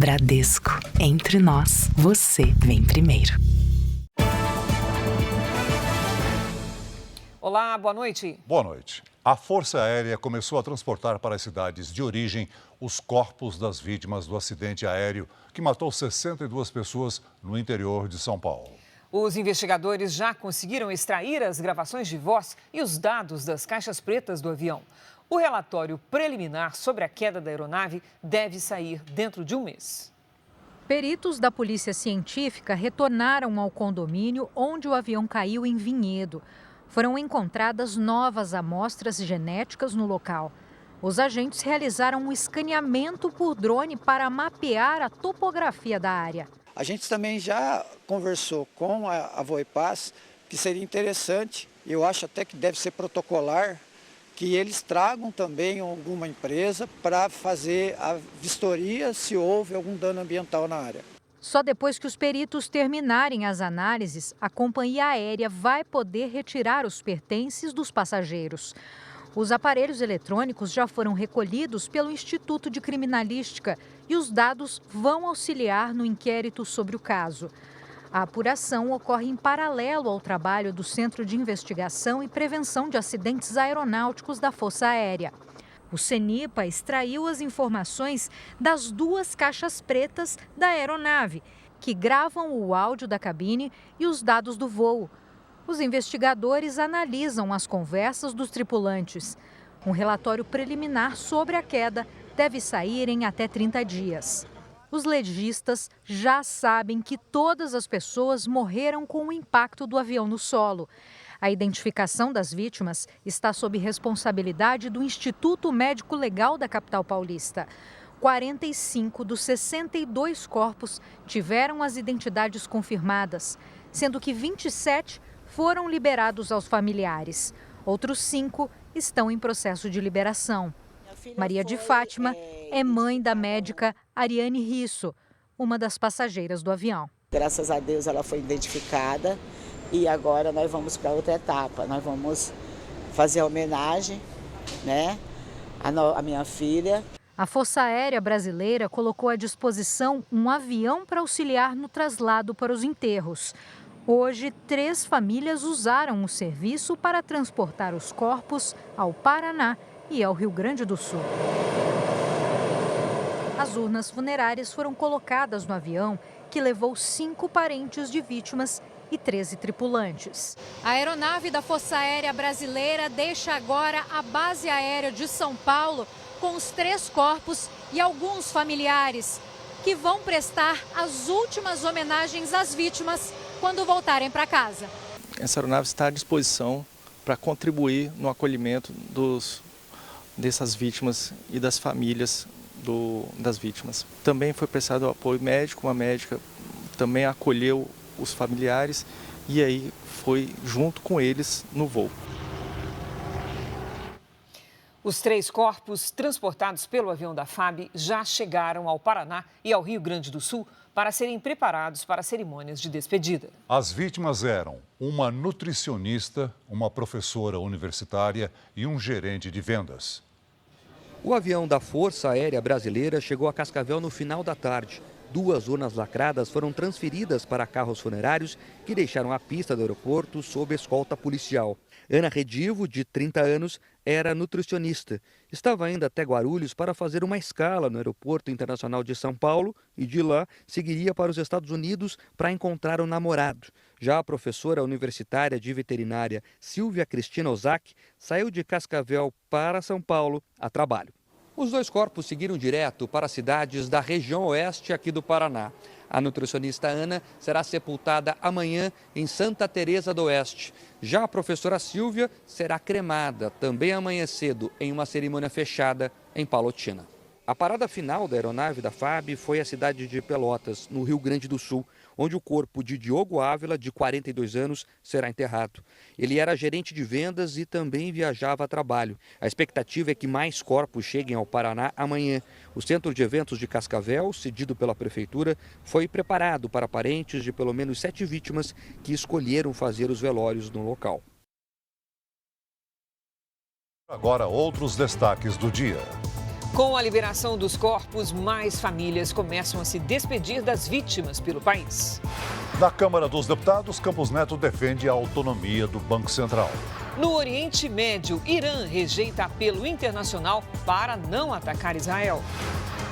Bradesco. Entre nós, você vem primeiro. Olá, boa noite. Boa noite. A Força Aérea começou a transportar para as cidades de origem os corpos das vítimas do acidente aéreo que matou 62 pessoas no interior de São Paulo. Os investigadores já conseguiram extrair as gravações de voz e os dados das caixas pretas do avião. O relatório preliminar sobre a queda da aeronave deve sair dentro de um mês. Peritos da Polícia Científica retornaram ao condomínio onde o avião caiu em Vinhedo. Foram encontradas novas amostras genéticas no local. Os agentes realizaram um escaneamento por drone para mapear a topografia da área. A gente também já conversou com a Voipaz que seria interessante, eu acho até que deve ser protocolar, que eles tragam também alguma empresa para fazer a vistoria se houve algum dano ambiental na área. Só depois que os peritos terminarem as análises, a companhia aérea vai poder retirar os pertences dos passageiros. Os aparelhos eletrônicos já foram recolhidos pelo Instituto de Criminalística e os dados vão auxiliar no inquérito sobre o caso. A apuração ocorre em paralelo ao trabalho do Centro de Investigação e Prevenção de Acidentes Aeronáuticos da Força Aérea. O CENIPA extraiu as informações das 2 caixas pretas da aeronave, que gravam o áudio da cabine e os dados do voo. Os investigadores analisam as conversas dos tripulantes. Um relatório preliminar sobre a queda deve sair em até 30 dias. Os legistas já sabem que todas as pessoas morreram com o impacto do avião no solo. A identificação das vítimas está sob responsabilidade do Instituto Médico Legal da capital paulista. 45 dos 62 corpos tiveram as identidades confirmadas, sendo que 27 foram liberados aos familiares. Outros 5 estão em processo de liberação. Maria de Fátima é mãe da médica Ariane Risso, uma das passageiras do avião. Graças a Deus ela foi identificada e agora nós vamos para outra etapa. Nós vamos fazer a homenagem, à minha filha. A Força Aérea Brasileira colocou à disposição um avião para auxiliar no traslado para os enterros. Hoje, 3 famílias usaram o serviço para transportar os corpos ao Paraná e ao Rio Grande do Sul. As urnas funerárias foram colocadas no avião, que levou 5 parentes de vítimas e 13 tripulantes. A aeronave da Força Aérea Brasileira deixa agora a base aérea de São Paulo com os 3 corpos e alguns familiares, que vão prestar as últimas homenagens às vítimas quando voltarem para casa. Essa aeronave está à disposição para contribuir no acolhimento dessas vítimas e das famílias das vítimas. Também foi prestado apoio médico, uma médica também acolheu os familiares e aí foi junto com eles no voo. Os 3 corpos transportados pelo avião da FAB já chegaram ao Paraná e ao Rio Grande do Sul para serem preparados para cerimônias de despedida. As vítimas eram uma nutricionista, uma professora universitária e um gerente de vendas. O avião da Força Aérea Brasileira chegou a Cascavel no final da tarde. 2 urnas lacradas foram transferidas para carros funerários que deixaram a pista do aeroporto sob escolta policial. Ana Redivo, de 30 anos, era nutricionista. Estava indo até Guarulhos para fazer uma escala no Aeroporto Internacional de São Paulo e de lá seguiria para os Estados Unidos para encontrar o namorado. Já a professora universitária de veterinária Silvia Cristina Ozaki saiu de Cascavel para São Paulo a trabalho. Os 2 corpos seguiram direto para as cidades da região oeste aqui do Paraná. A nutricionista Ana será sepultada amanhã em Santa Teresa do Oeste. Já a professora Silvia será cremada também amanhã cedo em uma cerimônia fechada em Palotina. A parada final da aeronave da FAB foi a cidade de Pelotas, no Rio Grande do Sul, onde o corpo de Diogo Ávila, de 42 anos, será enterrado. Ele era gerente de vendas e também viajava a trabalho. A expectativa é que mais corpos cheguem ao Paraná amanhã. O Centro de Eventos de Cascavel, cedido pela Prefeitura, foi preparado para parentes de pelo menos 7 vítimas que escolheram fazer os velórios no local. Agora, outros destaques do dia. Com a liberação dos corpos, mais famílias começam a se despedir das vítimas pelo país. Na Câmara dos Deputados, Campos Neto defende a autonomia do Banco Central. No Oriente Médio, Irã rejeita apelo internacional para não atacar Israel.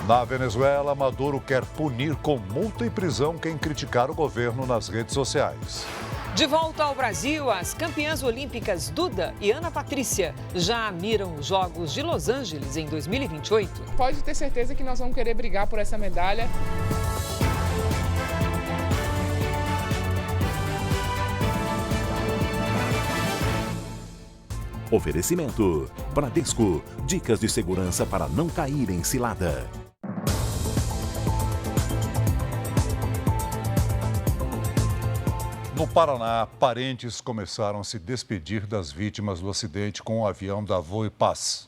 Na Venezuela, Maduro quer punir com multa e prisão quem criticar o governo nas redes sociais. De volta ao Brasil, as campeãs olímpicas Duda e Ana Patrícia já miram os Jogos de Los Angeles em 2028. Pode ter certeza que nós vamos querer brigar por essa medalha. Oferecimento: Bradesco. Dicas de segurança para não cair em cilada. No Paraná, parentes começaram a se despedir das vítimas do acidente com o avião da Voipaz.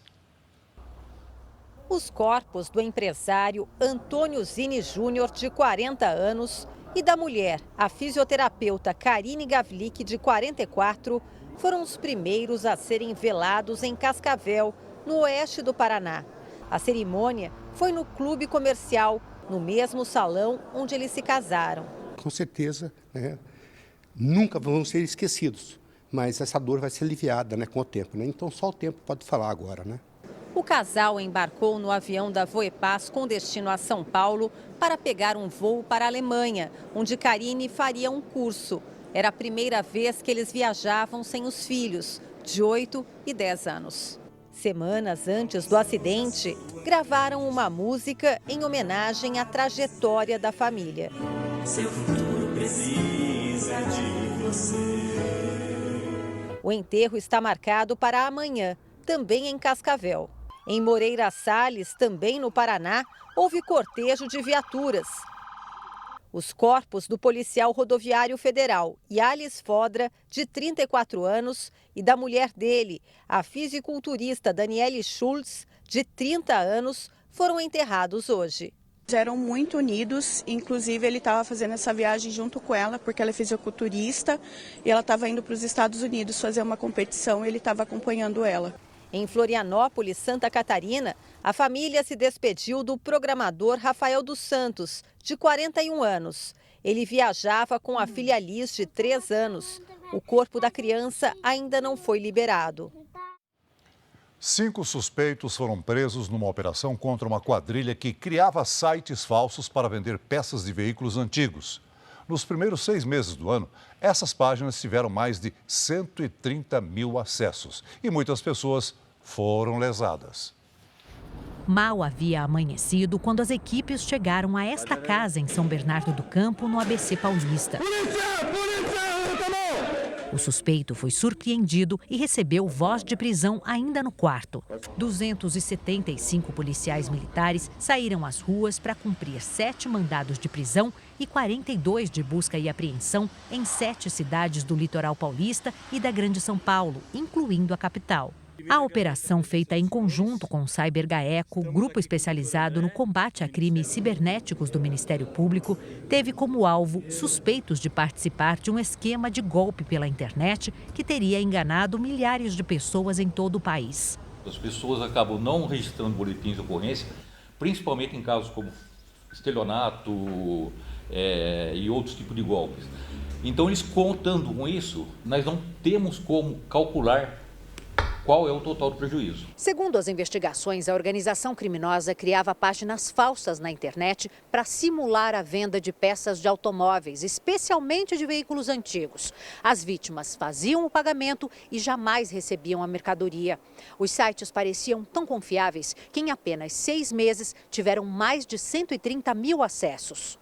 Os corpos do empresário Antônio Zini Júnior, de 40 anos, e da mulher, a fisioterapeuta Karine Gavlik, de 44, foram os primeiros a serem velados em Cascavel, no oeste do Paraná. A cerimônia foi no clube comercial, no mesmo salão onde eles se casaram. Com certeza, nunca vão ser esquecidos, mas essa dor vai ser aliviada, com o tempo. Então só o tempo pode falar agora. O casal embarcou no avião da Voepaz com destino a São Paulo para pegar um voo para a Alemanha, onde Karine faria um curso. Era a primeira vez que eles viajavam sem os filhos, de 8 e 10 anos. Semanas antes do acidente, gravaram uma música em homenagem à trajetória da família. Seu futuro precisa de você. O enterro está marcado para amanhã, também em Cascavel. Em Moreira Salles, também no Paraná, houve cortejo de viaturas. Os corpos do policial rodoviário federal Yalis Fodra, de 34 anos, e da mulher dele, a fisiculturista Daniele Schultz, de 30 anos, foram enterrados hoje. Eram muito unidos, inclusive ele estava fazendo essa viagem junto com ela, porque ela é fisiculturista, e ela estava indo para os Estados Unidos fazer uma competição e ele estava acompanhando ela. Em Florianópolis, Santa Catarina, a família se despediu do programador Rafael dos Santos, de 41 anos. Ele viajava com a filha Liz, de 3 anos. O corpo da criança ainda não foi liberado. 5 suspeitos foram presos numa operação contra uma quadrilha que criava sites falsos para vender peças de veículos antigos. Nos primeiros 6 meses do ano, essas páginas tiveram mais de 130 mil acessos e muitas pessoas foram lesadas. Mal havia amanhecido quando as equipes chegaram a esta casa em São Bernardo do Campo, no ABC Paulista. O suspeito foi surpreendido e recebeu voz de prisão ainda no quarto. 275 policiais militares saíram às ruas para cumprir 7 mandados de prisão e 42 de busca e apreensão em 7 cidades do litoral paulista e da Grande São Paulo, incluindo a capital. A operação, feita em conjunto com o CyberGaeco, grupo especializado no combate a crimes cibernéticos do Ministério Público, teve como alvo suspeitos de participar de um esquema de golpe pela internet que teria enganado milhares de pessoas em todo o país. As pessoas acabam não registrando boletins de ocorrência, principalmente em casos como estelionato e outros tipos de golpes. Então, eles contando com isso, nós não temos como calcular qual é o total do prejuízo. Segundo as investigações, a organização criminosa criava páginas falsas na internet para simular a venda de peças de automóveis, especialmente de veículos antigos. As vítimas faziam o pagamento e jamais recebiam a mercadoria. Os sites pareciam tão confiáveis que em apenas 6 meses tiveram mais de 130 mil acessos.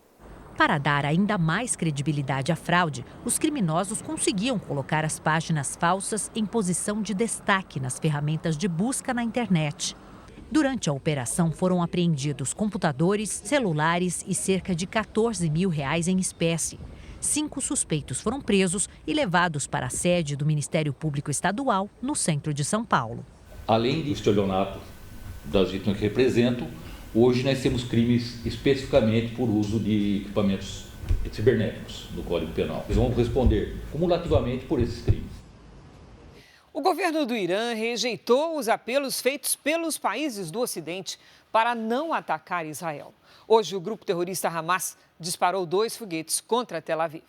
Para dar ainda mais credibilidade à fraude, os criminosos conseguiam colocar as páginas falsas em posição de destaque nas ferramentas de busca na internet. Durante a operação foram apreendidos computadores, celulares e cerca de R$14 mil em espécie. 5 suspeitos foram presos e levados para a sede do Ministério Público Estadual, no centro de São Paulo. Além do estelionato das vítimas que representam, hoje nós temos crimes especificamente por uso de equipamentos cibernéticos do Código Penal. Eles vão responder cumulativamente por esses crimes. O governo do Irã rejeitou os apelos feitos pelos países do Ocidente para não atacar Israel. Hoje, o grupo terrorista Hamas disparou 2 foguetes contra Tel Aviv.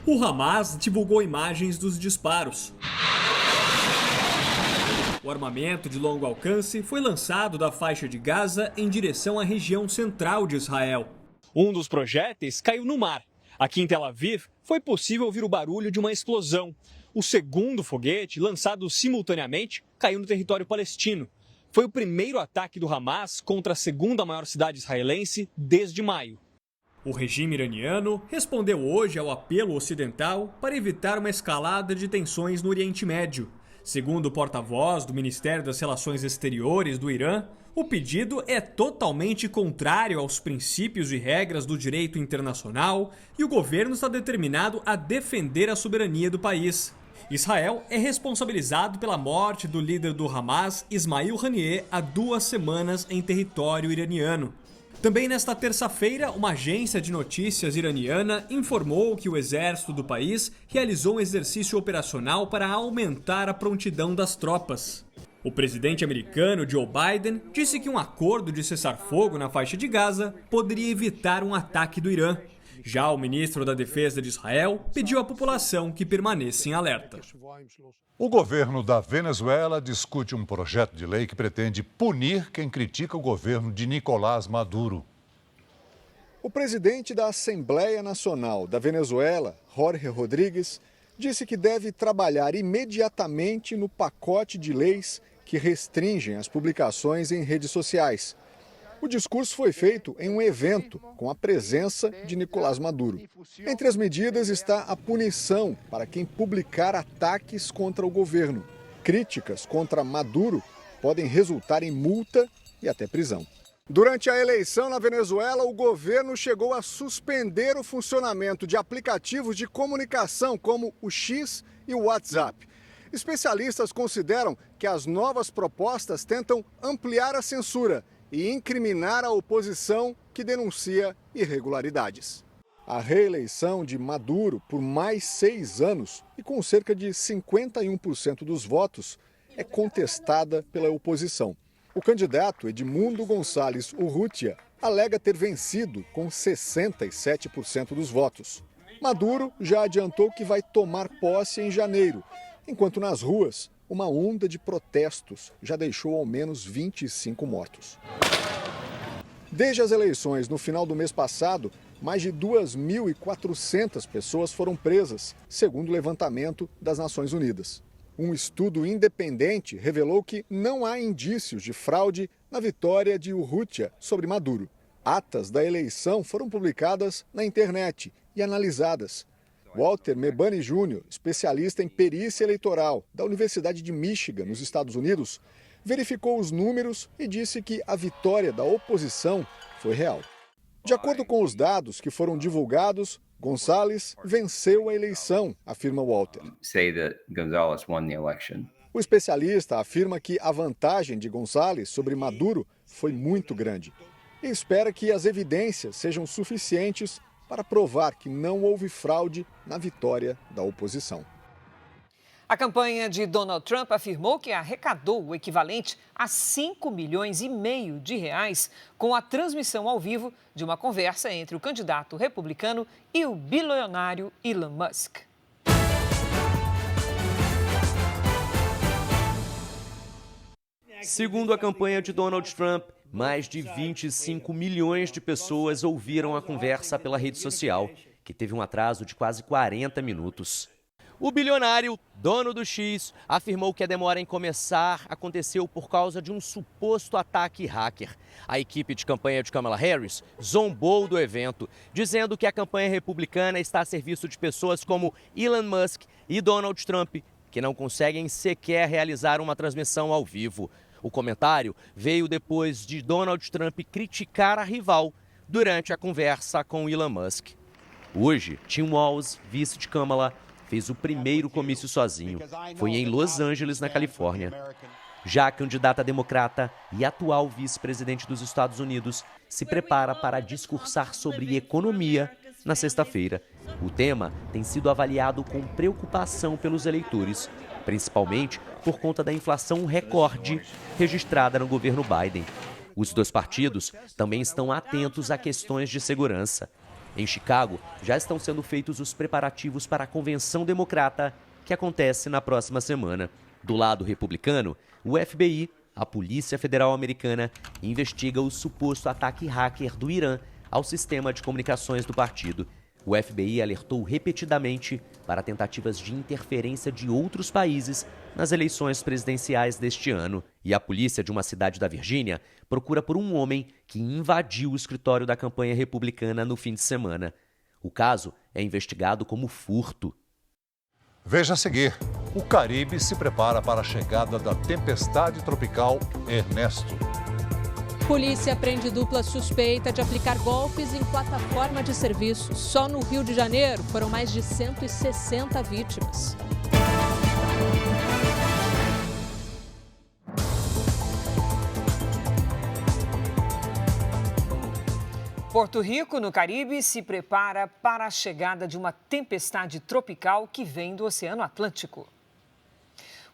O Hamas divulgou imagens dos disparos. O armamento de longo alcance foi lançado da faixa de Gaza em direção à região central de Israel. Um dos projéteis caiu no mar. Aqui em Tel Aviv, foi possível ouvir o barulho de uma explosão. O segundo foguete, lançado simultaneamente, caiu no território palestino. Foi o primeiro ataque do Hamas contra a segunda maior cidade israelense desde maio. O regime iraniano respondeu hoje ao apelo ocidental para evitar uma escalada de tensões no Oriente Médio. Segundo o porta-voz do Ministério das Relações Exteriores do Irã, o pedido é totalmente contrário aos princípios e regras do direito internacional e o governo está determinado a defender a soberania do país. Israel é responsabilizado pela morte do líder do Hamas, Ismail Haniyeh, há 2 semanas em território iraniano. Também nesta terça-feira, uma agência de notícias iraniana informou que o exército do país realizou um exercício operacional para aumentar a prontidão das tropas. O presidente americano Joe Biden disse que um acordo de cessar-fogo na faixa de Gaza poderia evitar um ataque do Irã. Já o ministro da Defesa de Israel pediu à população que permaneça em alerta. O governo da Venezuela discute um projeto de lei que pretende punir quem critica o governo de Nicolás Maduro. O presidente da Assembleia Nacional da Venezuela, Jorge Rodríguez, disse que deve trabalhar imediatamente no pacote de leis que restringem as publicações em redes sociais. O discurso foi feito em um evento com a presença de Nicolás Maduro. Entre as medidas está a punição para quem publicar ataques contra o governo. Críticas contra Maduro podem resultar em multa e até prisão. Durante a eleição na Venezuela, o governo chegou a suspender o funcionamento de aplicativos de comunicação como o X e o WhatsApp. Especialistas consideram que as novas propostas tentam ampliar a censura e incriminar a oposição que denuncia irregularidades. A reeleição de Maduro por mais 6 anos e com cerca de 51% dos votos é contestada pela oposição. O candidato Edmundo Gonçalves Urrutia alega ter vencido com 67% dos votos. Maduro já adiantou que vai tomar posse em janeiro, enquanto nas ruas uma onda de protestos já deixou ao menos 25 mortos. Desde as eleições no final do mês passado, mais de 2.400 pessoas foram presas, segundo o levantamento das Nações Unidas. Um estudo independente revelou que não há indícios de fraude na vitória de Urrutia sobre Maduro. Atas da eleição foram publicadas na internet e analisadas. Walter Mebane Jr., especialista em perícia eleitoral da Universidade de Michigan, nos Estados Unidos, verificou os números e disse que a vitória da oposição foi real. De acordo com os dados que foram divulgados, Gonçalves venceu a eleição, afirma Walter. O especialista afirma que a vantagem de Gonçalves sobre Maduro foi muito grande e espera que as evidências sejam suficientes para provar que não houve fraude na vitória da oposição. A campanha de Donald Trump afirmou que arrecadou o equivalente a 5,5 milhões de reais com a transmissão ao vivo de uma conversa entre o candidato republicano e o bilionário Elon Musk. Segundo a campanha de Donald Trump, mais de 25 milhões de pessoas ouviram a conversa pela rede social, que teve um atraso de quase 40 minutos. O bilionário, dono do X, afirmou que a demora em começar aconteceu por causa de um suposto ataque hacker. A equipe de campanha de Kamala Harris zombou do evento, dizendo que a campanha republicana está a serviço de pessoas como Elon Musk e Donald Trump, que não conseguem sequer realizar uma transmissão ao vivo. O comentário veio depois de Donald Trump criticar a rival durante a conversa com Elon Musk. Hoje, Tim Walz, vice de Kamala, fez o primeiro comício sozinho. Foi em Los Angeles, na Califórnia. Já a candidata democrata e atual vice-presidente dos Estados Unidos se prepara para discursar sobre economia na sexta-feira. O tema tem sido avaliado com preocupação pelos eleitores principalmente por conta da inflação recorde registrada no governo Biden. Os dois partidos também estão atentos a questões de segurança. Em Chicago, já estão sendo feitos os preparativos para a Convenção Democrata, que acontece na próxima semana. Do lado republicano, o FBI, a Polícia Federal Americana, investiga o suposto ataque hacker do Irã ao sistema de comunicações do partido. O FBI alertou repetidamente para tentativas de interferência de outros países nas eleições presidenciais deste ano. E a polícia de uma cidade da Virgínia procura por um homem que invadiu o escritório da campanha republicana no fim de semana. O caso é investigado como furto. Veja a seguir. O Caribe se prepara para a chegada da tempestade tropical Ernesto. Polícia prende dupla suspeita de aplicar golpes em plataforma de serviços. Só no Rio de Janeiro foram mais de 160 vítimas. Porto Rico, no Caribe, se prepara para a chegada de uma tempestade tropical que vem do Oceano Atlântico.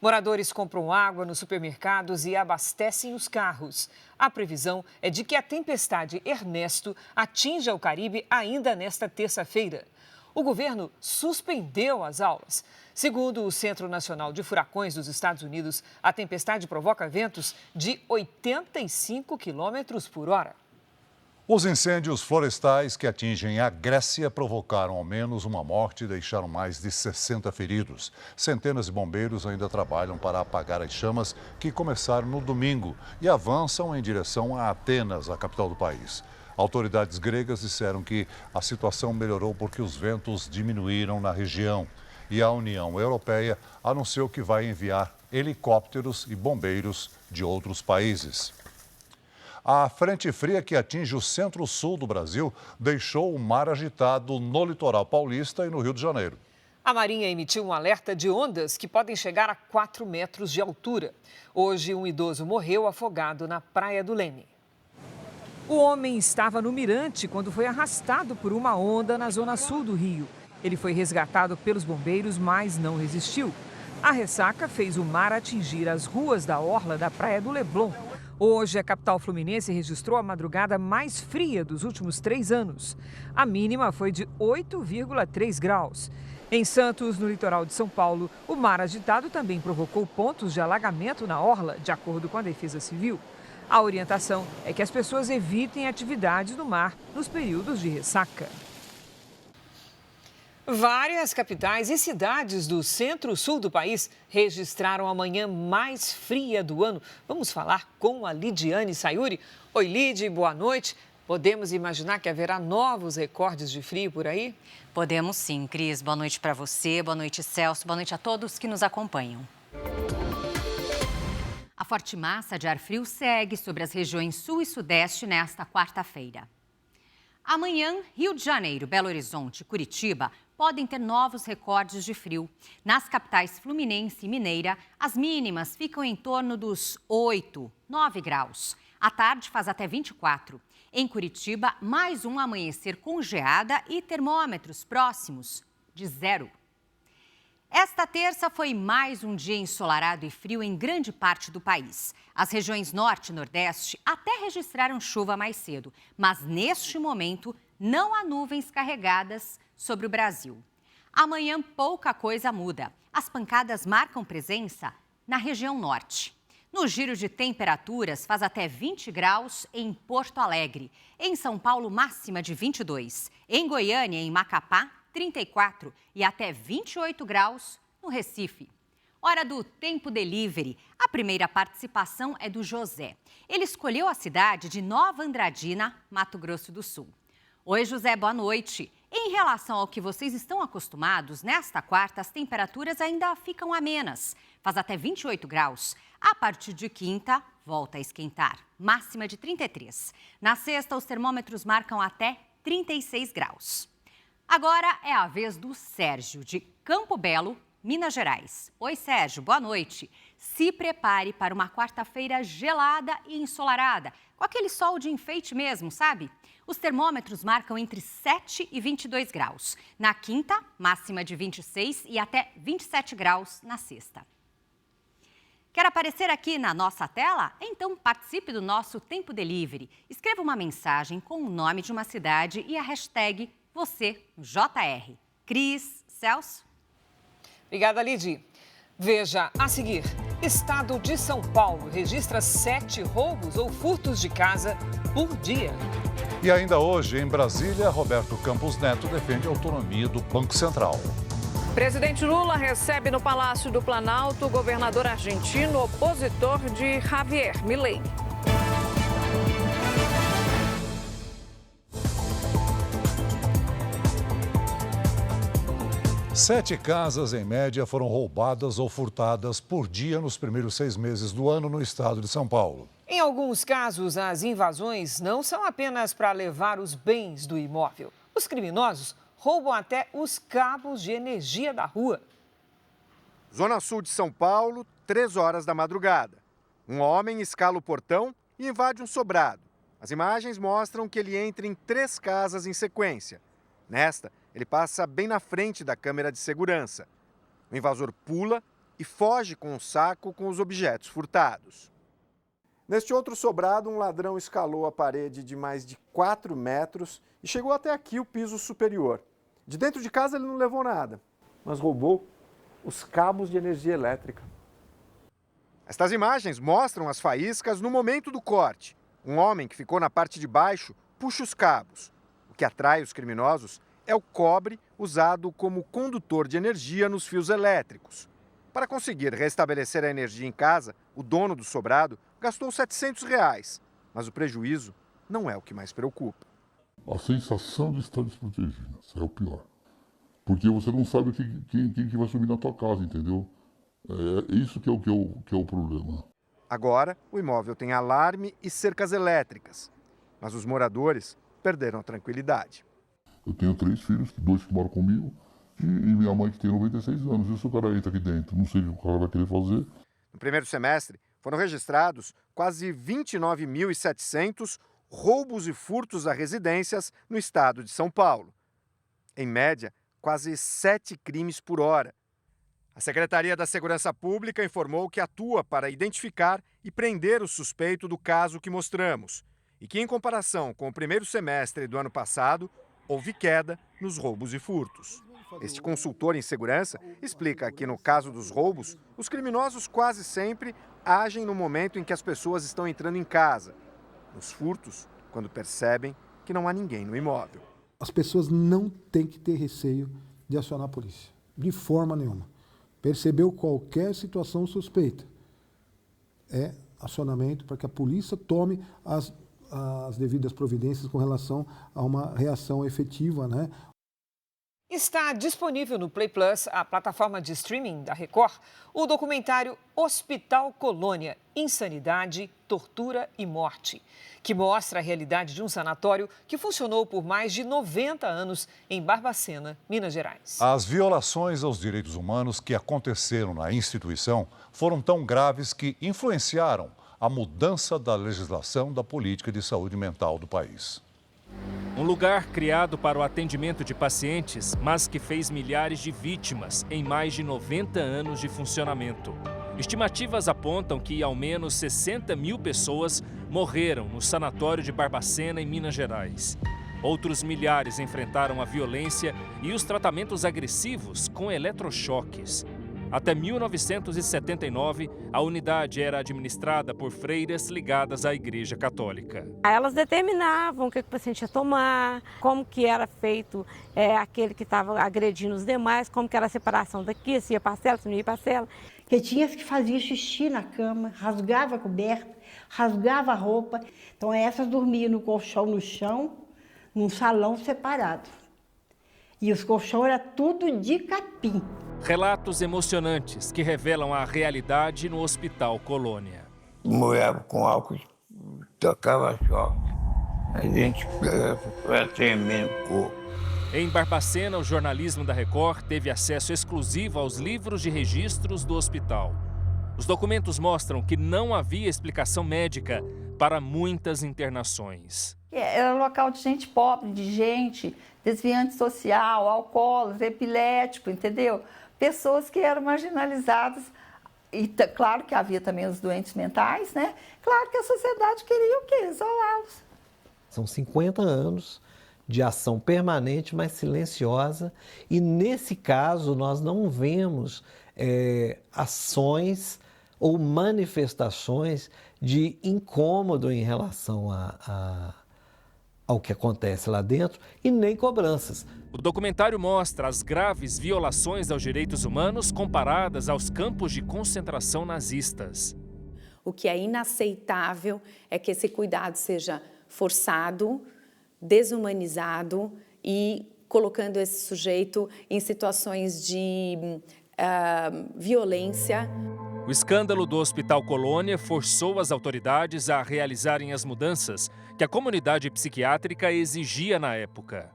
Moradores compram água nos supermercados e abastecem os carros. A previsão é de que a tempestade Ernesto atinja o Caribe ainda nesta terça-feira. O governo suspendeu as aulas. Segundo o Centro Nacional de Furacões dos Estados Unidos, a tempestade provoca ventos de 85 quilômetros por hora. Os incêndios florestais que atingem a Grécia provocaram ao menos uma morte e deixaram mais de 60 feridos. Centenas de bombeiros ainda trabalham para apagar as chamas que começaram no domingo e avançam em direção a Atenas, a capital do país. Autoridades gregas disseram que a situação melhorou porque os ventos diminuíram na região. E a União Europeia anunciou que vai enviar helicópteros e bombeiros de outros países. A frente fria que atinge o centro-sul do Brasil deixou o mar agitado no litoral paulista e no Rio de Janeiro. A Marinha emitiu um alerta de ondas que podem chegar a 4 metros de altura. Hoje, um idoso morreu afogado na Praia do Leme. O homem estava no mirante quando foi arrastado por uma onda na zona sul do Rio. Ele foi resgatado pelos bombeiros, mas não resistiu. A ressaca fez o mar atingir as ruas da orla da Praia do Leblon. Hoje, a capital fluminense registrou a madrugada mais fria dos últimos 3 anos. A mínima foi de 8,3 graus. Em Santos, no litoral de São Paulo, o mar agitado também provocou pontos de alagamento na orla, de acordo com a Defesa Civil. A orientação é que as pessoas evitem atividades no mar nos períodos de ressaca. Várias capitais e cidades do centro-sul do país registraram a manhã mais fria do ano. Vamos falar com a Lidiane Sayuri. Oi, Lid, boa noite. Podemos imaginar que haverá novos recordes de frio por aí? Podemos sim, Cris. Boa noite para você, boa noite, Celso, boa noite a todos que nos acompanham. A forte massa de ar frio segue sobre as regiões sul e sudeste nesta quarta-feira. Amanhã, Rio de Janeiro, Belo Horizonte e Curitiba podem ter novos recordes de frio. Nas capitais Fluminense e Mineira, as mínimas ficam em torno dos 8, 9 graus. À tarde faz até 24. Em Curitiba, mais um amanhecer com geada e termômetros próximos de 0. Esta terça foi mais um dia ensolarado e frio em grande parte do país. As regiões norte e nordeste até registraram chuva mais cedo, mas neste momento não há nuvens carregadas sobre o Brasil. Amanhã pouca coisa muda. As pancadas marcam presença na região norte. No giro de temperaturas, faz até 20 graus em Porto Alegre. Em São Paulo, máxima de 22. Em Goiânia e em Macapá, 34 e até 28 graus no Recife. Hora do Tempo Delivery. A primeira participação é do José. Ele escolheu a cidade de Nova Andradina, Mato Grosso do Sul. Oi, José, boa noite. Em relação ao que vocês estão acostumados, nesta quarta as temperaturas ainda ficam amenas. Faz até 28 graus. A partir de quinta, volta a esquentar. Máxima de 33. Na sexta, os termômetros marcam até 36 graus. Agora é a vez do Sérgio, de Campo Belo, Minas Gerais. Oi, Sérgio, boa noite. Se prepare para uma quarta-feira gelada e ensolarada, com aquele sol de enfeite mesmo, sabe? Os termômetros marcam entre 7 e 22 graus. Na quinta, máxima de 26 e até 27 graus na sexta. Quer aparecer aqui na nossa tela? Então participe do nosso Tempo Delivery. Escreva uma mensagem com o nome de uma cidade e a hashtag #VocêJR. Cris, Celso. Obrigada, Lidy. Veja a seguir. Estado de São Paulo registra 7 roubos ou furtos de casa por dia. E ainda hoje, em Brasília, Roberto Campos Neto defende a autonomia do Banco Central. Presidente Lula recebe no Palácio do Planalto o governador argentino opositor de Javier Milei. Sete casas, em média, foram roubadas ou furtadas por dia nos primeiros 6 meses do ano no estado de São Paulo. Em alguns casos, as invasões não são apenas para levar os bens do imóvel. Os criminosos roubam até os cabos de energia da rua. Zona Sul de São Paulo, 3 horas da madrugada. Um homem escala o portão e invade um sobrado. As imagens mostram que ele entra em 3 casas em sequência. Nesta, ele passa bem na frente da câmera de segurança. O invasor pula e foge com um saco com os objetos furtados. Neste outro sobrado, um ladrão escalou a parede de mais de 4 metros e chegou até aqui, o piso superior. De dentro de casa ele não levou nada, mas roubou os cabos de energia elétrica. Estas imagens mostram as faíscas no momento do corte. Um homem que ficou na parte de baixo puxa os cabos. O que atrai os criminosos é o cobre usado como condutor de energia nos fios elétricos. Para conseguir restabelecer a energia em casa, o dono do sobrado gastou R$ 700, mas o prejuízo não é o que mais preocupa. A sensação de estar desprotegido, isso é o pior. Porque você não sabe quem vai subir na tua casa, entendeu? É isso que é o problema. Agora, o imóvel tem alarme e cercas elétricas, mas os moradores perderam a tranquilidade. Eu tenho 3 filhos, 2 que moram comigo, e minha mãe que tem 96 anos. E se o cara entra aqui dentro, não sei o que o cara vai querer fazer. No primeiro semestre, foram registrados quase 29.700 roubos e furtos a residências no estado de São Paulo. Em média, quase 7 crimes por hora. A Secretaria da Segurança Pública informou que atua para identificar e prender o suspeito do caso que mostramos e que, em comparação com o primeiro semestre do ano passado, houve queda nos roubos e furtos. Este consultor em segurança explica que, no caso dos roubos, os criminosos quase sempre agem no momento em que as pessoas estão entrando em casa. Nos furtos, quando percebem que não há ninguém no imóvel. As pessoas não têm que ter receio de acionar a polícia, de forma nenhuma. Percebeu qualquer situação suspeita, é acionamento para que a polícia tome as devidas providências com relação a uma reação efetiva, né? Está disponível no Play Plus, a plataforma de streaming da Record, o documentário Hospital Colônia, Insanidade, Tortura e Morte, que mostra a realidade de um sanatório que funcionou por mais de 90 anos em Barbacena, Minas Gerais. As violações aos direitos humanos que aconteceram na instituição foram tão graves que influenciaram a mudança da legislação da política de saúde mental do país. Um lugar criado para o atendimento de pacientes, mas que fez milhares de vítimas em mais de 90 anos de funcionamento. Estimativas apontam que ao menos 60 mil pessoas morreram no sanatório de Barbacena, em Minas Gerais. Outros milhares enfrentaram a violência e os tratamentos agressivos com eletrochoques. Até 1979, a unidade era administrada por freiras ligadas à Igreja Católica. Elas determinavam o que o paciente ia tomar, como que era feito aquele que estava agredindo os demais, como que era a separação daqui, se ia parcela, se não ia parcela. Porque tinha que fazia xixi na cama, rasgava a coberta, rasgava a roupa. Então essas dormiam no colchão no chão, num salão separado. E os colchões eram tudo de capim. Relatos emocionantes que revelam a realidade no Hospital Colônia. Moeva com álcool, tocava choque. A gente foi tremendo o corpo. Em Barbacena, o jornalismo da Record teve acesso exclusivo aos livros de registros do hospital. Os documentos mostram que não havia explicação médica para muitas internações. Era local de gente pobre, de gente desviante social, alcoólatra, epilético, entendeu? Pessoas que eram marginalizadas E claro que havia também os doentes mentais, né? Claro que a sociedade queria o quê? Isolá-los. São 50 anos de ação permanente, mas silenciosa, e nesse caso nós não vemos ações ou manifestações de incômodo em relação ao que acontece lá dentro e nem cobranças. O documentário mostra as graves violações aos direitos humanos comparadas aos campos de concentração nazistas. O que é inaceitável é que esse cuidado seja forçado, desumanizado e colocando esse sujeito em situações de violência. O escândalo do Hospital Colônia forçou as autoridades a realizarem as mudanças que a comunidade psiquiátrica exigia na época.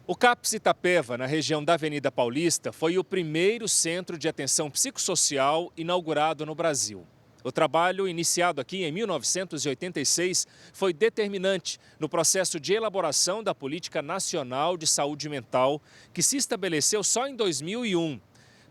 O CAPS Itapeva, na região da Avenida Paulista, foi o primeiro centro de atenção psicossocial inaugurado no Brasil. O trabalho, iniciado aqui em 1986, foi determinante no processo de elaboração da Política Nacional de Saúde Mental, que se estabeleceu só em 2001.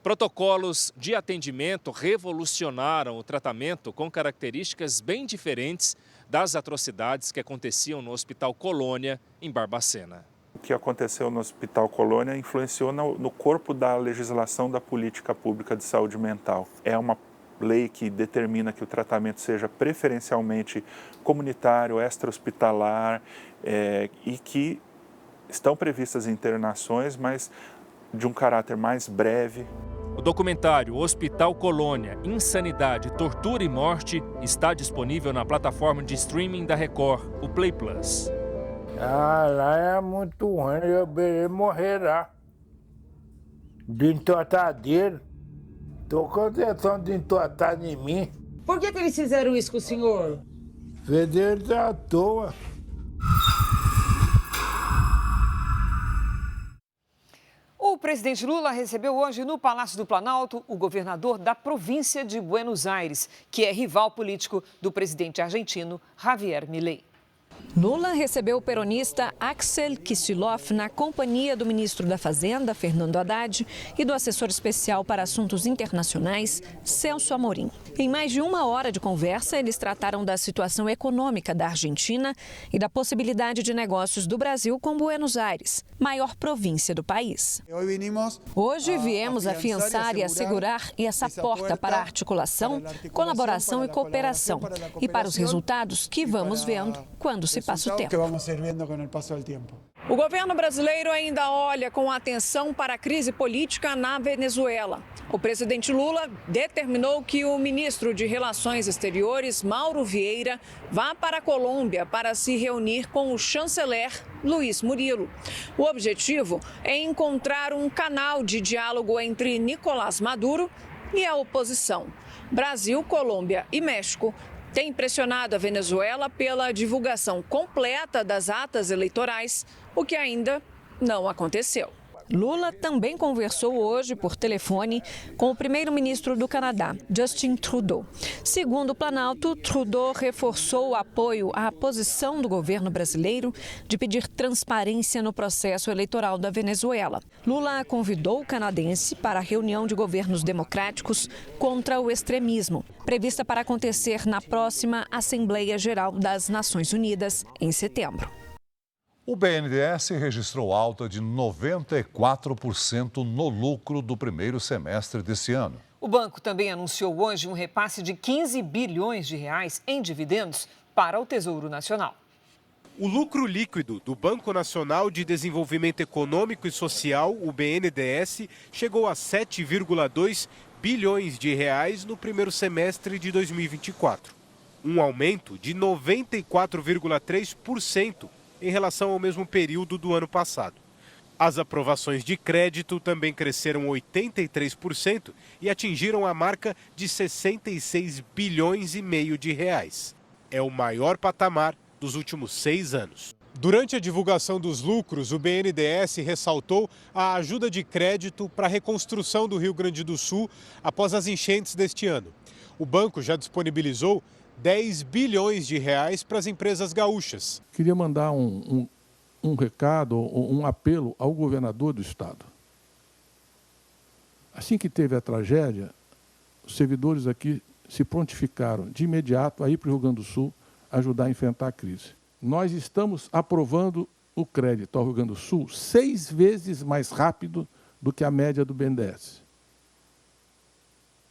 Protocolos de atendimento revolucionaram o tratamento com características bem diferentes das atrocidades que aconteciam no Hospital Colônia, em Barbacena. O que aconteceu no Hospital Colônia influenciou no corpo da legislação da política pública de saúde mental. É uma lei que determina que o tratamento seja preferencialmente comunitário, extra-hospitalar e que estão previstas internações, mas de um caráter mais breve. O documentário Hospital Colônia, Insanidade, Tortura e Morte está disponível na plataforma de streaming da Record, o Play Plus. Lá é muito ruim, eu morrerá de entortadeiro. Tô com tentando de entortar em mim. Por que eles fizeram isso com o senhor? Federal à toa. O presidente Lula recebeu hoje no Palácio do Planalto o governador da província de Buenos Aires, que é rival político do presidente argentino Javier Milei. Lula recebeu o peronista Axel Kicillof na companhia do ministro da Fazenda, Fernando Haddad, e do assessor especial para assuntos internacionais, Celso Amorim. Em mais de uma hora de conversa, eles trataram da situação econômica da Argentina e da possibilidade de negócios do Brasil com Buenos Aires, maior província do país. Hoje viemos afiançar e assegurar essa porta para a articulação, colaboração e cooperação, e para os resultados que vamos vendo quando se passa o tempo. O governo brasileiro ainda olha com atenção para a crise política na Venezuela. O presidente Lula determinou que o ministro de Relações Exteriores, Mauro Vieira, vá para a Colômbia para se reunir com o chanceler Luiz Murilo. O objetivo é encontrar um canal de diálogo entre Nicolás Maduro e a oposição. Brasil, Colômbia e México têm pressionado a Venezuela pela divulgação completa das atas eleitorais, o que ainda não aconteceu. Lula também conversou hoje por telefone com o primeiro-ministro do Canadá, Justin Trudeau. Segundo o Planalto, Trudeau reforçou o apoio à posição do governo brasileiro de pedir transparência no processo eleitoral da Venezuela. Lula convidou o canadense para a reunião de governos democráticos contra o extremismo, prevista para acontecer na próxima Assembleia Geral das Nações Unidas, em setembro. O BNDES registrou alta de 94% no lucro do primeiro semestre desse ano. O banco também anunciou hoje um repasse de 15 bilhões de reais em dividendos para o Tesouro Nacional. O lucro líquido do Banco Nacional de Desenvolvimento Econômico e Social, o BNDES, chegou a 7,2 bilhões de reais no primeiro semestre de 2024. Um aumento de 94,3% em relação ao mesmo período do ano passado. As aprovações de crédito também cresceram 83% e atingiram a marca de 66 bilhões e meio de reais. É o maior patamar dos últimos 6 anos. Durante a divulgação dos lucros, o BNDES ressaltou a ajuda de crédito para a reconstrução do Rio Grande do Sul após as enchentes deste ano. O banco já disponibilizou 10 bilhões de reais para as empresas gaúchas. Queria mandar um recado, um apelo ao governador do estado. Assim que teve a tragédia, Os servidores aqui se prontificaram de imediato a ir para o Rio Grande do Sul ajudar a enfrentar a crise. Nós estamos aprovando o crédito ao Rio Grande do Sul 6 vezes mais rápido do que a média do BNDES.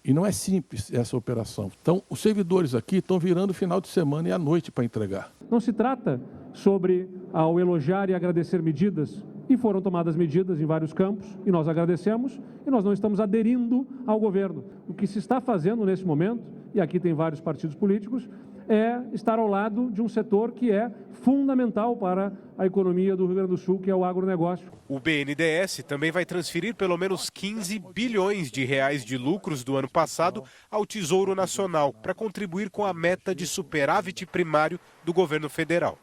E não é simples essa operação. Então, os servidores aqui estão virando final de semana e à noite para entregar. Não se trata sobre, ao elogiar e agradecer medidas, e foram tomadas medidas em vários campos, e nós agradecemos, e nós não estamos aderindo ao governo. O que se está fazendo nesse momento, e aqui tem vários partidos políticos, é estar ao lado de um setor que é fundamental para a economia do Rio Grande do Sul, que é o agronegócio. O BNDES também vai transferir pelo menos 15 bilhões de reais de lucros do ano passado ao Tesouro Nacional para contribuir com a meta de superávit primário do governo federal.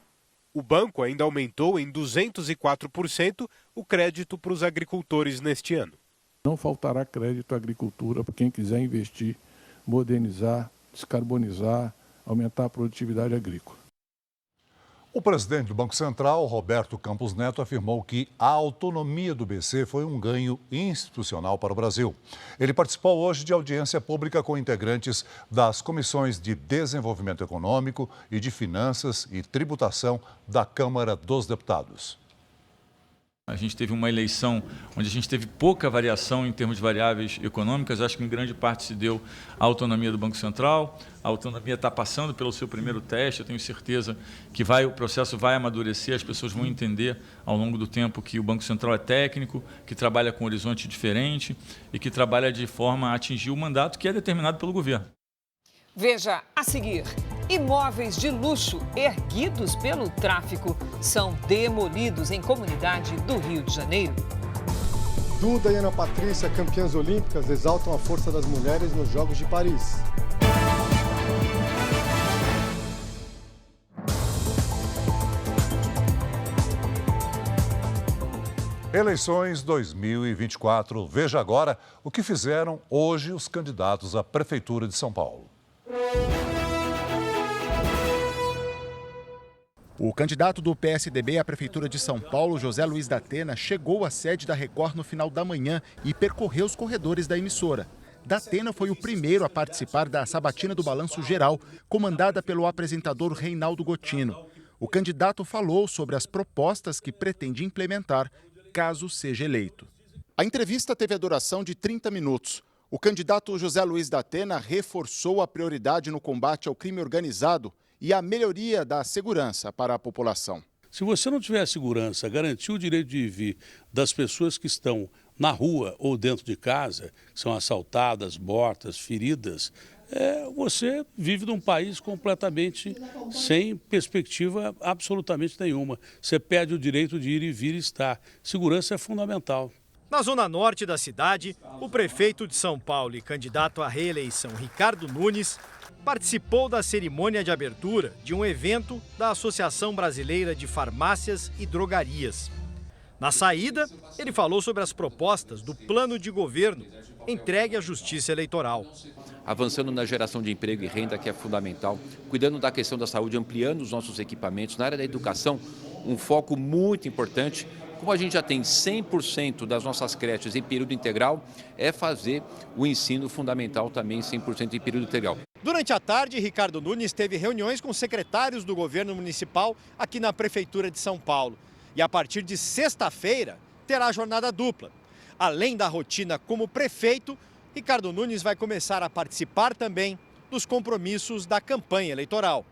O banco ainda aumentou em 204% o crédito para os agricultores neste ano. Não faltará crédito à agricultura para quem quiser investir, modernizar, descarbonizar, aumentar a produtividade agrícola. O presidente do Banco Central, Roberto Campos Neto, afirmou que a autonomia do BC foi um ganho institucional para o Brasil. Ele participou hoje de audiência pública com integrantes das comissões de Desenvolvimento Econômico e de Finanças e Tributação da Câmara dos Deputados. A gente teve uma eleição onde a gente teve pouca variação em termos de variáveis econômicas. Acho que em grande parte se deu a autonomia do Banco Central. A autonomia está passando pelo seu primeiro teste. Eu tenho certeza que o processo vai amadurecer. As pessoas vão entender ao longo do tempo que o Banco Central é técnico, que trabalha com um horizonte diferente e que trabalha de forma a atingir o mandato que é determinado pelo governo. Veja a seguir. Imóveis de luxo erguidos pelo tráfico são demolidos em comunidade do Rio de Janeiro. Duda e Ana Patrícia, campeãs olímpicas, exaltam a força das mulheres nos Jogos de Paris. Eleições 2024. Veja agora o que fizeram hoje os candidatos à Prefeitura de São Paulo. O candidato do PSDB à Prefeitura de São Paulo, José Luiz da Atena, chegou à sede da Record no final da manhã e percorreu os corredores da emissora. Da Atena foi o primeiro a participar da sabatina do Balanço Geral, comandada pelo apresentador Reinaldo Gotino. O candidato falou sobre as propostas que pretende implementar caso seja eleito. A entrevista teve a duração de 30 minutos. O candidato José Luiz da Atena reforçou a prioridade no combate ao crime organizado e a melhoria da segurança para a população. Se você não tiver segurança, garantir o direito de viver das pessoas que estão na rua ou dentro de casa, que são assaltadas, mortas, feridas, você vive num país completamente sem perspectiva absolutamente nenhuma. Você perde o direito de ir e vir e estar. Segurança é fundamental. Na zona norte da cidade, o prefeito de São Paulo e candidato à reeleição, Ricardo Nunes, participou da cerimônia de abertura de um evento da Associação Brasileira de Farmácias e Drogarias. Na saída, ele falou sobre as propostas do plano de governo entregue à Justiça Eleitoral. Avançando na geração de emprego e renda, que é fundamental, cuidando da questão da saúde, ampliando os nossos equipamentos. Na área da educação, um foco muito importante. Como a gente já tem 100% das nossas creches em período integral, é fazer o ensino fundamental também 100% em período integral. Durante a tarde, Ricardo Nunes teve reuniões com secretários do governo municipal aqui na Prefeitura de São Paulo. E a partir de sexta-feira, terá jornada dupla. Além da rotina como prefeito, Ricardo Nunes vai começar a participar também dos compromissos da campanha eleitoral.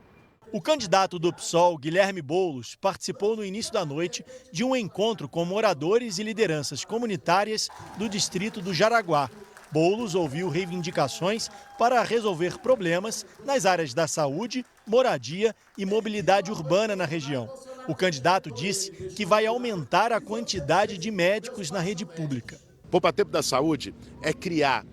O candidato do PSOL, Guilherme Boulos, participou no início da noite de um encontro com moradores e lideranças comunitárias do distrito do Jaraguá. Boulos ouviu reivindicações para resolver problemas nas áreas da saúde, moradia e mobilidade urbana na região. O candidato disse que vai aumentar a quantidade de médicos na rede pública. Poupa Tempo da Saúde é criar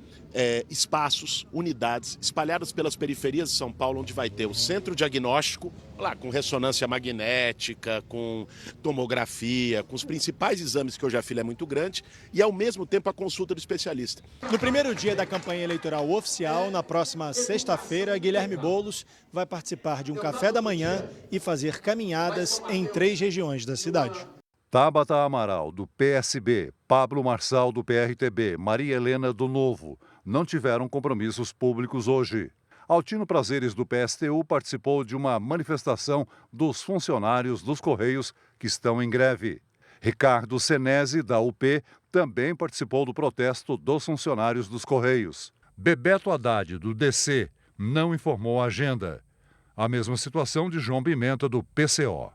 espaços, unidades espalhadas pelas periferias de São Paulo, onde vai ter o centro diagnóstico, lá com ressonância magnética, com tomografia, com os principais exames, que hoje a fila é muito grande, e ao mesmo tempo a consulta do especialista. No primeiro dia da campanha eleitoral oficial, na próxima sexta-feira, Guilherme Boulos vai participar de um café da manhã e fazer caminhadas em 3 regiões da cidade. Tabata Amaral, do PSB, Pablo Marçal, do PRTB, Maria Helena, do Novo, não tiveram compromissos públicos hoje. Altino Prazeres, do PSTU, participou de uma manifestação dos funcionários dos Correios que estão em greve. Ricardo Senesi, da UP, também participou do protesto dos funcionários dos Correios. Bebeto Haddad, do DC, não informou a agenda. A mesma situação de João Pimenta, do PCO.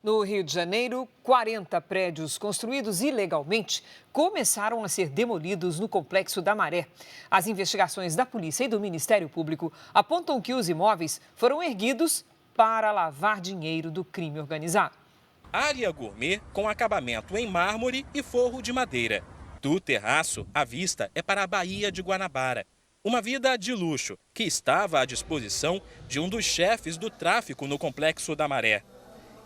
No Rio de Janeiro, 40 prédios construídos ilegalmente começaram a ser demolidos no Complexo da Maré. As investigações da polícia e do Ministério Público apontam que os imóveis foram erguidos para lavar dinheiro do crime organizado. Área gourmet com acabamento em mármore e forro de madeira. Do terraço, a vista é para a Baía de Guanabara. Uma vida de luxo que estava à disposição de um dos chefes do tráfico no Complexo da Maré.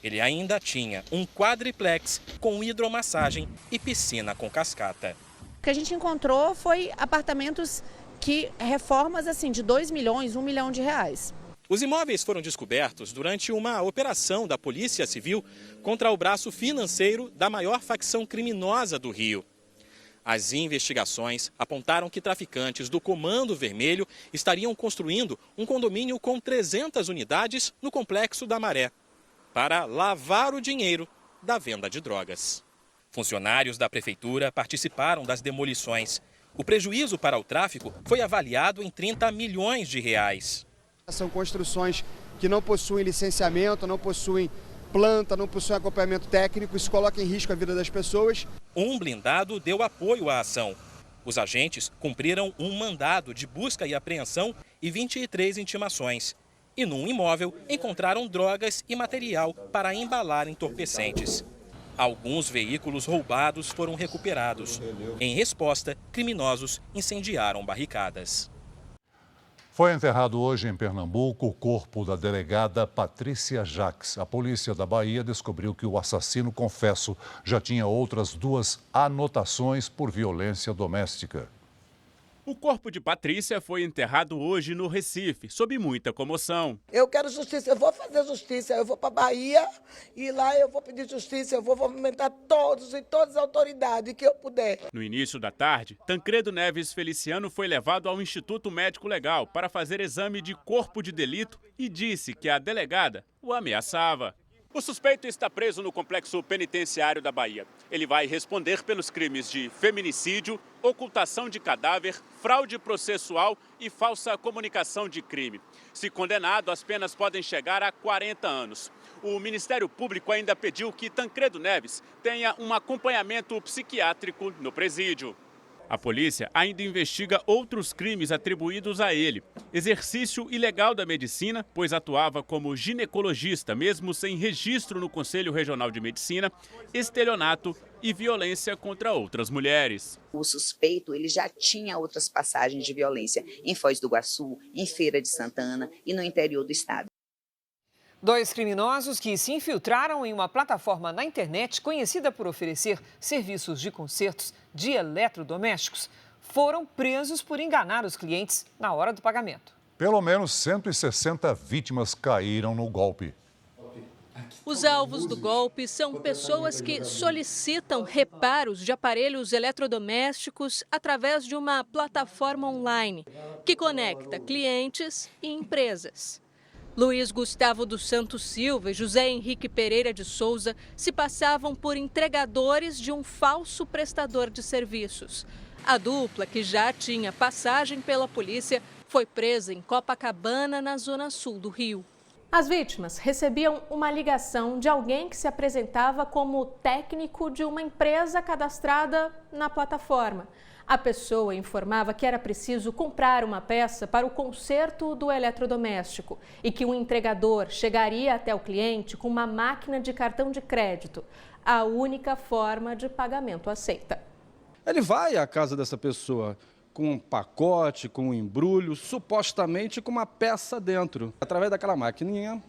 Ele ainda tinha um quadriplex com hidromassagem e piscina com cascata. O que a gente encontrou foi apartamentos que reformas assim de 2 milhões, 1 milhão de reais. Os imóveis foram descobertos durante uma operação da Polícia Civil contra o braço financeiro da maior facção criminosa do Rio. As investigações apontaram que traficantes do Comando Vermelho estariam construindo um condomínio com 300 unidades no Complexo da Maré, para lavar o dinheiro da venda de drogas. Funcionários da prefeitura participaram das demolições. O prejuízo para o tráfico foi avaliado em 30 milhões de reais. São construções que não possuem licenciamento, não possuem planta, não possuem acompanhamento técnico, isso coloca em risco a vida das pessoas. Um blindado deu apoio à ação. Os agentes cumpriram um mandado de busca e apreensão e 23 intimações. E num imóvel encontraram drogas e material para embalar entorpecentes. Alguns veículos roubados foram recuperados. Em resposta, criminosos incendiaram barricadas. Foi enterrado hoje em Pernambuco o corpo da delegada Patrícia Jacques. A polícia da Bahia descobriu que o assassino confesso já tinha outras 2 anotações por violência doméstica. O corpo de Patrícia foi enterrado hoje no Recife, sob muita comoção. Eu quero justiça, eu vou fazer justiça, eu vou para a Bahia e lá eu vou pedir justiça, eu vou movimentar todas as autoridades que eu puder. No início da tarde, Tancredo Neves Feliciano foi levado ao Instituto Médico Legal para fazer exame de corpo de delito e disse que a delegada o ameaçava. O suspeito está preso no Complexo Penitenciário da Bahia. Ele vai responder pelos crimes de feminicídio, ocultação de cadáver, fraude processual e falsa comunicação de crime. Se condenado, as penas podem chegar a 40 anos. O Ministério Público ainda pediu que Tancredo Neves tenha um acompanhamento psiquiátrico no presídio. A polícia ainda investiga outros crimes atribuídos a ele. Exercício ilegal da medicina, pois atuava como ginecologista, mesmo sem registro no Conselho Regional de Medicina, estelionato e violência contra outras mulheres. O suspeito ele já tinha outras passagens de violência em Foz do Iguaçu, em Feira de Santana e no interior do estado. 2 criminosos que se infiltraram em uma plataforma na internet conhecida por oferecer serviços de consertos de eletrodomésticos foram presos por enganar os clientes na hora do pagamento. Pelo menos 160 vítimas caíram no golpe. Os alvos do golpe são pessoas que solicitam reparos de aparelhos eletrodomésticos através de uma plataforma online que conecta clientes e empresas. Luiz Gustavo dos Santos Silva e José Henrique Pereira de Souza se passavam por entregadores de um falso prestador de serviços. A dupla, que já tinha passagem pela polícia, foi presa em Copacabana, na zona sul do Rio. As vítimas recebiam uma ligação de alguém que se apresentava como técnico de uma empresa cadastrada na plataforma. A pessoa informava que era preciso comprar uma peça para o conserto do eletrodoméstico e que o entregador chegaria até o cliente com uma máquina de cartão de crédito, a única forma de pagamento aceita. Ele vai à casa dessa pessoa com um pacote, com um embrulho, supostamente com uma peça dentro. Através daquela maquininha,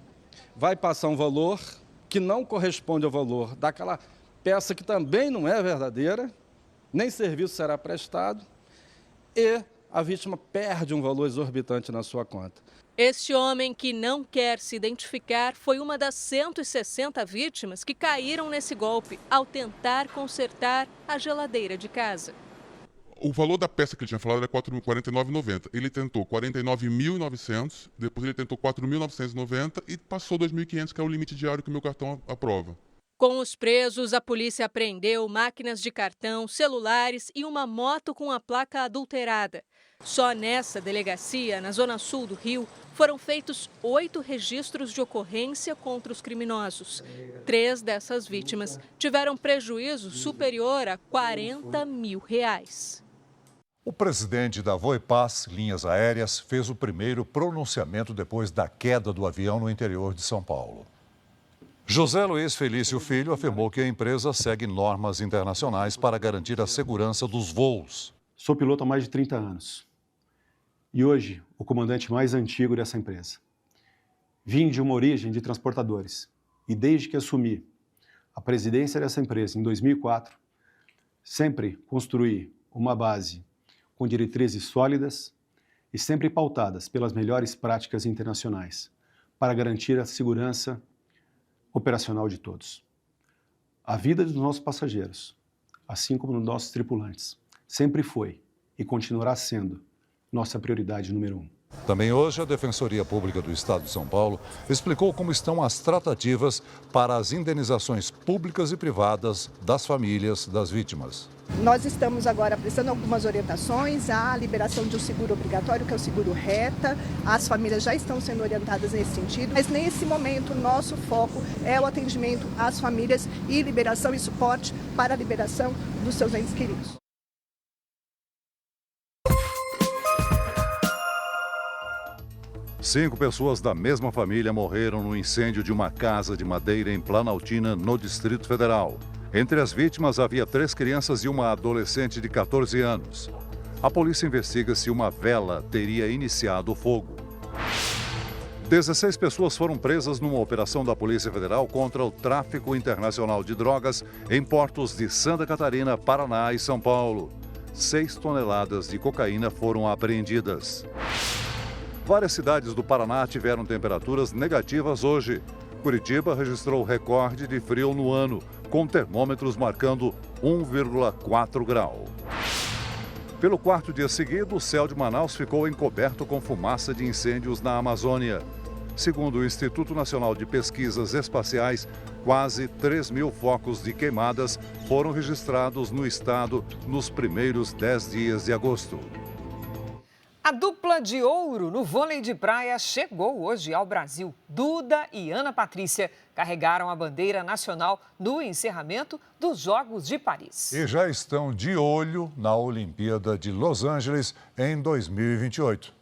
vai passar um valor que não corresponde ao valor daquela peça que também não é verdadeira, nem serviço será prestado e a vítima perde um valor exorbitante na sua conta. Este homem, que não quer se identificar, foi uma das 160 vítimas que caíram nesse golpe ao tentar consertar a geladeira de casa. O valor da peça que ele tinha falado era R$ 49,90. Ele tentou 49.900, depois ele tentou 4.990 e passou 2.500, que é o limite diário que o meu cartão aprova. Com os presos, a polícia apreendeu máquinas de cartão, celulares e uma moto com a placa adulterada. Só nessa delegacia, na zona sul do Rio, foram feitos 8 registros de ocorrência contra os criminosos. 3 dessas vítimas tiveram prejuízo superior a R$40 mil. O presidente da Voipaz Linhas Aéreas fez o primeiro pronunciamento depois da queda do avião no interior de São Paulo. José Luiz Felício Filho afirmou que a empresa segue normas internacionais para garantir a segurança dos voos. Sou piloto há mais de 30 anos e hoje o comandante mais antigo dessa empresa. Vim de uma origem de transportadores e desde que assumi a presidência dessa empresa em 2004, sempre construí uma base com diretrizes sólidas e sempre pautadas pelas melhores práticas internacionais para garantir a segurança operacional de todos. A vida dos nossos passageiros, assim como dos nossos tripulantes, sempre foi e continuará sendo nossa prioridade número 1. Também hoje, a Defensoria Pública do Estado de São Paulo explicou como estão as tratativas para as indenizações públicas e privadas das famílias das vítimas. Nós estamos agora prestando algumas orientações à liberação de um seguro obrigatório, que é o seguro reta. As famílias já estão sendo orientadas nesse sentido, mas nesse momento nosso foco é o atendimento às famílias e liberação e suporte para a liberação dos seus entes queridos. Cinco pessoas da mesma família morreram no incêndio de uma casa de madeira em Planaltina, no Distrito Federal. Entre as vítimas havia 3 crianças e uma adolescente de 14 anos. A polícia investiga se uma vela teria iniciado o fogo. 16 pessoas foram presas numa operação da Polícia Federal contra o tráfico internacional de drogas em portos de Santa Catarina, Paraná e São Paulo. 6 toneladas de cocaína foram apreendidas. Várias cidades do Paraná tiveram temperaturas negativas hoje. Curitiba registrou recorde de frio no ano, com termômetros marcando 1,4 grau. Pelo 4º dia seguido, o céu de Manaus ficou encoberto com fumaça de incêndios na Amazônia. Segundo o Instituto Nacional de Pesquisas Espaciais, quase 3.000 focos de queimadas foram registrados no estado nos primeiros 10 dias de agosto. A dupla de ouro no vôlei de praia chegou hoje ao Brasil. Duda e Ana Patrícia carregaram a bandeira nacional no encerramento dos Jogos de Paris. E já estão de olho na Olimpíada de Los Angeles em 2028.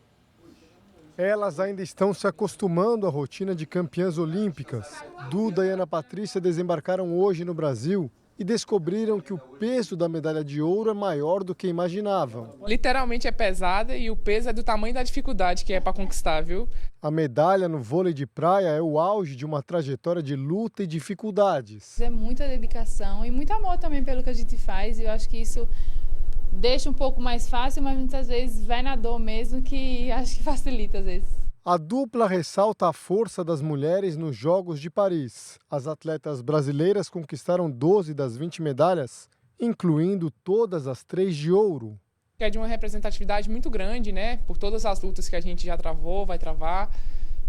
Elas ainda estão se acostumando à rotina de campeãs olímpicas. Duda e Ana Patrícia desembarcaram hoje no Brasil e descobriram que o peso da medalha de ouro é maior do que imaginavam. Literalmente é pesada e o peso é do tamanho da dificuldade que é para conquistar, viu? A medalha no vôlei de praia é o auge de uma trajetória de luta e dificuldades. É muita dedicação e muito amor também pelo que a gente faz. E eu acho que isso deixa um pouco mais fácil, mas muitas vezes vai na dor mesmo, que acho que facilita às vezes. A dupla ressalta a força das mulheres nos Jogos de Paris. As atletas brasileiras conquistaram 12 das 20 medalhas, incluindo todas as 3 de ouro. É de uma representatividade muito grande, né? Por todas as lutas que a gente já travou, vai travar.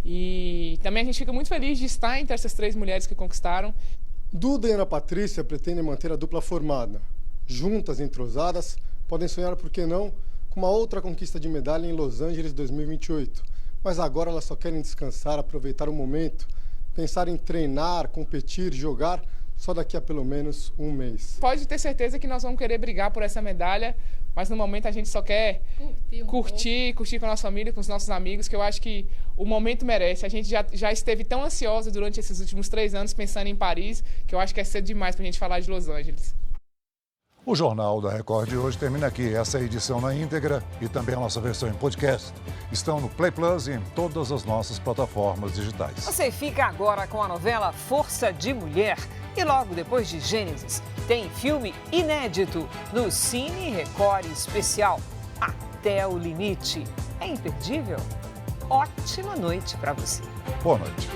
E também a gente fica muito feliz de estar entre essas 3 mulheres que conquistaram. Duda e Ana Patrícia pretendem manter a dupla formada. Juntas, entrosadas, podem sonhar, por que não, com uma outra conquista de medalha em Los Angeles 2028. Mas agora elas só querem descansar, aproveitar o momento, pensar em treinar, competir, jogar, só daqui a pelo menos um mês. Pode ter certeza que nós vamos querer brigar por essa medalha, mas no momento a gente só quer curtir com a nossa família, com os nossos amigos, que eu acho que o momento merece. A gente já esteve tão ansiosa durante esses últimos 3 anos pensando em Paris, que eu acho que é cedo demais para a gente falar de Los Angeles. O Jornal da Record de hoje termina aqui. Essa é a edição na íntegra e também a nossa versão em podcast estão no Play Plus e em todas as nossas plataformas digitais. Você fica agora com a novela Força de Mulher e logo depois de Gênesis tem filme inédito no Cine Record Especial Até o Limite. É imperdível? Ótima noite para você. Boa noite.